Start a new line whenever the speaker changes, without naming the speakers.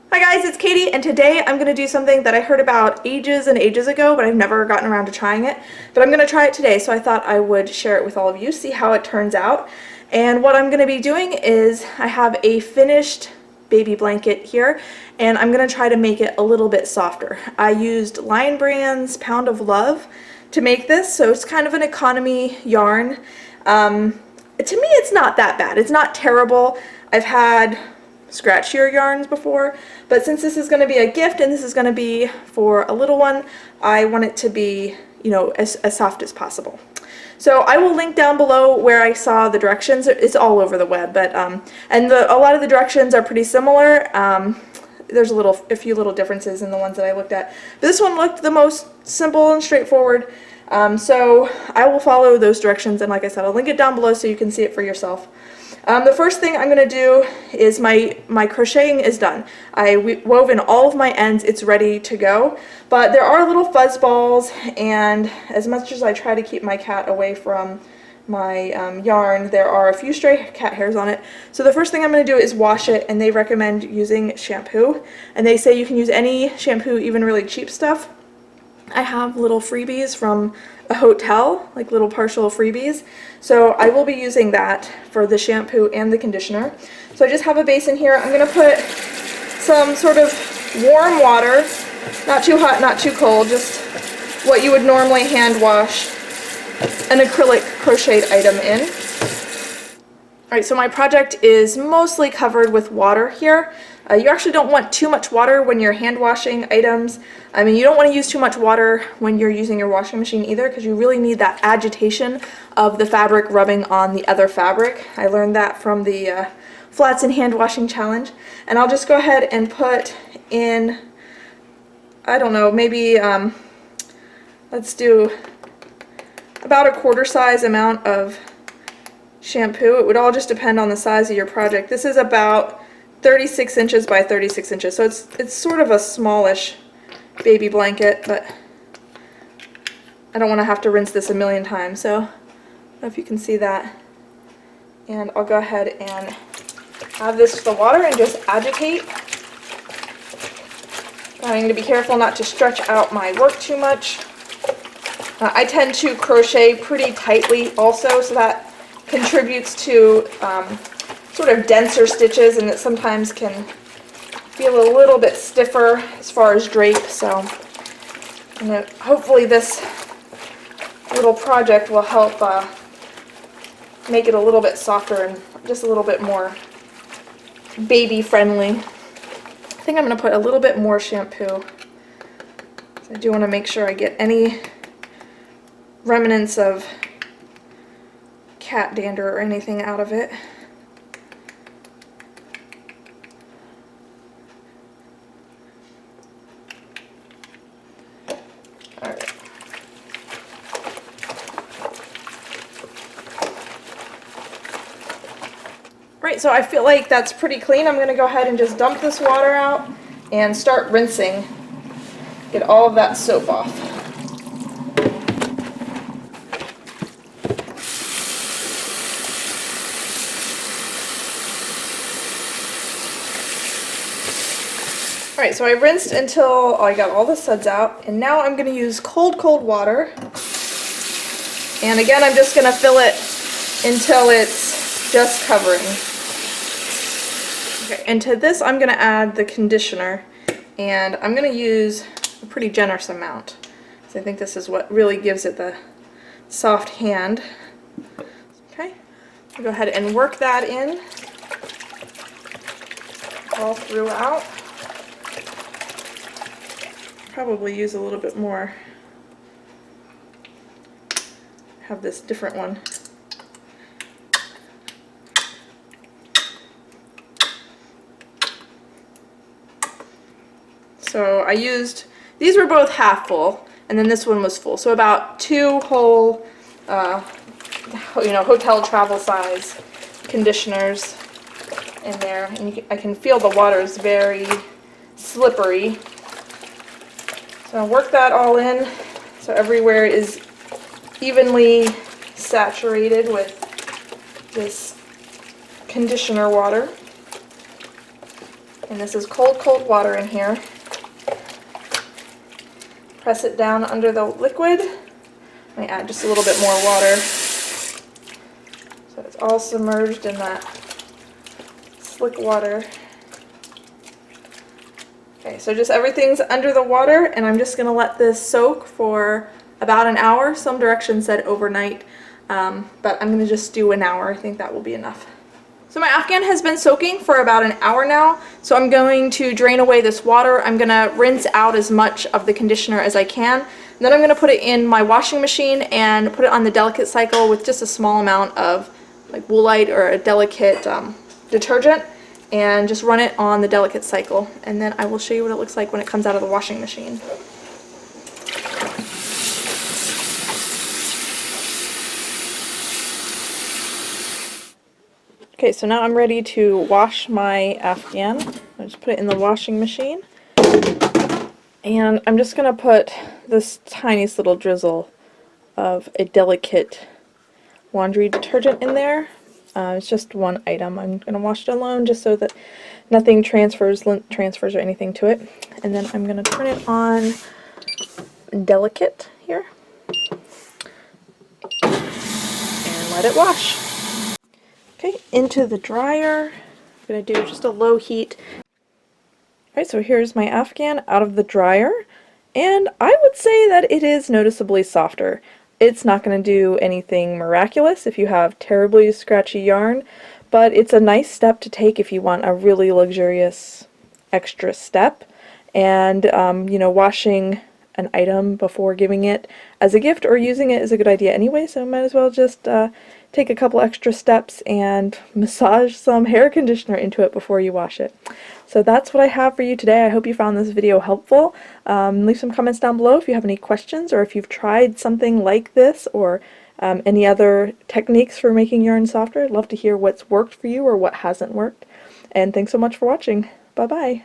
Hi guys, it's Katie, and today I'm going to do something that I heard about ages and ages ago, but I've never gotten around to trying it. But I'm going to try it today, so I thought I would share it with all of you, see how it turns out. And what I'm going to be doing is I have a finished baby blanket here, and I'm going to try to make it a little bit softer. I used Lion Brand's Pound of Love to make this, so it's kind of an economy yarn. To me, it's not that bad. It's not terrible. I've had scratchier yarns before, but since this is going to be a gift and this is going to be for a little one, I want it to be, you know, as soft as possible. So I will link down below where I saw the directions. It's all over the web, but a lot of the directions are pretty similar. There's a few little differences in the ones that I looked at. But this one looked the most simple and straightforward. So I will follow those directions, and like I said, I'll link it down below so you can see it for yourself. The first thing I'm going to do is my crocheting is done. I wove in all of my ends, it's ready to go, but there are little fuzz balls, and as much as I try to keep my cat away from my yarn, there are a few stray cat hairs on it. So the first thing I'm going to do is wash it, and they recommend using shampoo, and they say you can use any shampoo, even really cheap stuff. I have little freebies from a hotel, like little partial freebies, so I will be using that for the shampoo and the conditioner. So I just have a basin here. I'm going to put some sort of warm water, not too hot, not too cold, just what you would normally hand wash an acrylic crocheted item in. Alright, so my project is mostly covered with water here. You actually don't want too much water when you're hand washing items. I mean, you don't want to use too much water when you're using your washing machine either, because you really need that agitation of the fabric rubbing on the other fabric. I learned that from the Flats and Hand Washing Challenge. And I'll just go ahead and put in, I don't know, maybe let's do about a quarter size amount of shampoo. It would all just depend on the size of your project. This is about 36 inches by 36 inches, so it's sort of a smallish baby blanket, but I don't want to have to rinse this a million times, so I don't know if you can see that. And I'll go ahead and add this to the water and just agitate. I need to be careful not to stretch out my work too much. I tend to crochet pretty tightly also, so that contributes to sort of denser stitches, and it sometimes can feel a little bit stiffer as far as drape. So hopefully this little project will help make it a little bit softer and just a little bit more baby friendly. I think I'm going to put a little bit more shampoo. So I do want to make sure I get any remnants of cat dander or anything out of it. Right, so I feel like that's pretty clean. I'm going to go ahead and just dump this water out and start rinsing. Get all of that soap off. Alright, so I rinsed until I got all the suds out, and now I'm going to use cold water. And again, I'm just going to fill it until it's just covering. Okay, and to this I'm going to add the conditioner, and I'm going to use a pretty generous amount, because I think this is what really gives it the soft hand. Okay, I'll go ahead and work that in all throughout. Probably use a little bit more. Have this different one. So I used, these were both half full, and then this one was full. So about 2 whole, hotel travel size conditioners in there. And I can feel the water is very slippery. So I'll work that all in so everywhere is evenly saturated with this conditioner water. And this is cold, cold water in here. Press it down under the liquid. Let me add just a little bit more water. So it's all submerged in that slick water. Okay, so just everything's under the water, and I'm just going to let this soak for about an hour. Some directions said overnight, but I'm going to just do an hour. I think that will be enough. So my Afghan has been soaking for about an hour now, so I'm going to drain away this water. I'm going to rinse out as much of the conditioner as I can. And then I'm going to put it in my washing machine and put it on the delicate cycle with just a small amount of like Woolite or a delicate detergent, and just run it on the delicate cycle. And then I will show you what it looks like when it comes out of the washing machine. Okay, so now I'm ready to wash my Afghan. I just put it in the washing machine. And I'm just going to put this tiniest little drizzle of a delicate laundry detergent in there. It's just one item. I'm going to wash it alone just so that nothing transfers or anything to it. And then I'm going to turn it on delicate here and let it wash. Okay, into the dryer. I'm going to do just a low heat. Alright, so here's my Afghan out of the dryer, and I would say that it is noticeably softer. It's not going to do anything miraculous if you have terribly scratchy yarn, but it's a nice step to take if you want a really luxurious extra step. And, you know, washing an item before giving it as a gift or using it is a good idea anyway, so might as well just take a couple extra steps and massage some hair conditioner into it before you wash it. So that's what I have for you today. I hope you found this video helpful. Leave some comments down below if you have any questions, or if you've tried something like this, or any other techniques for making yarn softer. I'd love to hear what's worked for you or what hasn't worked. And thanks so much for watching. Bye-bye.